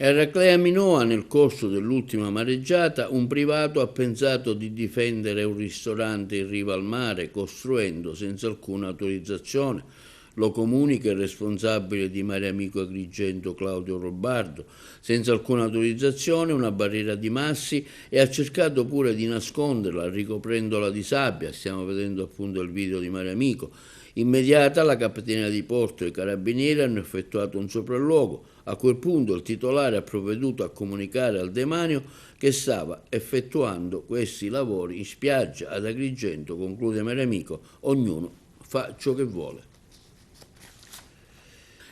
A Eraclea Minoa, nel corso dell'ultima mareggiata, un privato ha pensato di difendere un ristorante in riva al mare costruendo, senza alcuna autorizzazione, lo comunica il responsabile di Mare Amico Agrigento Claudio Robardo, senza alcuna autorizzazione, una barriera di massi, e ha cercato pure di nasconderla ricoprendola di sabbia. Stiamo vedendo appunto il video di Mare Amico. Immediata, la Capitaneria di Porto e i Carabinieri hanno effettuato un sopralluogo. A quel punto il titolare ha provveduto a comunicare al demanio che stava effettuando questi lavori in spiaggia ad Agrigento. Conclude Mare Amico: ognuno fa ciò che vuole.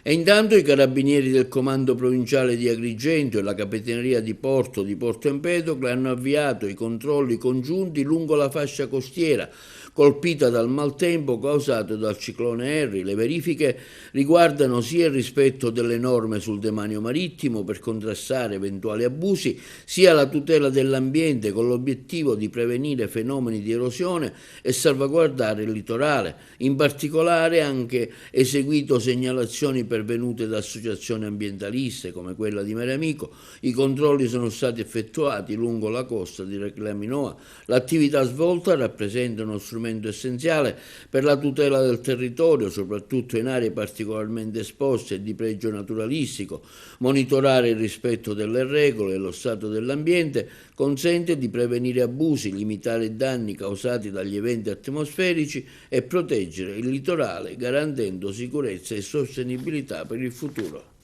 E intanto i carabinieri del comando provinciale di Agrigento e la capitaneria di Porto Empedocle hanno avviato i controlli congiunti lungo la fascia costiera colpita dal maltempo causato dal ciclone Harry. Le verifiche riguardano sia il rispetto delle norme sul demanio marittimo per contrastare eventuali abusi, sia la tutela dell'ambiente con l'obiettivo di prevenire fenomeni di erosione e salvaguardare il litorale. In particolare ha anche eseguito segnalazioni pervenute da associazioni ambientaliste come quella di Mare Amico. I controlli sono stati effettuati lungo la costa di Eraclea Minoa. L'attività svolta rappresenta uno strumento essenziale per la tutela del territorio, soprattutto in aree particolarmente esposte e di pregio naturalistico. Monitorare il rispetto delle regole e lo stato dell'ambiente consente di prevenire abusi, limitare i danni causati dagli eventi atmosferici e proteggere il litorale, garantendo sicurezza e sostenibilità per il futuro.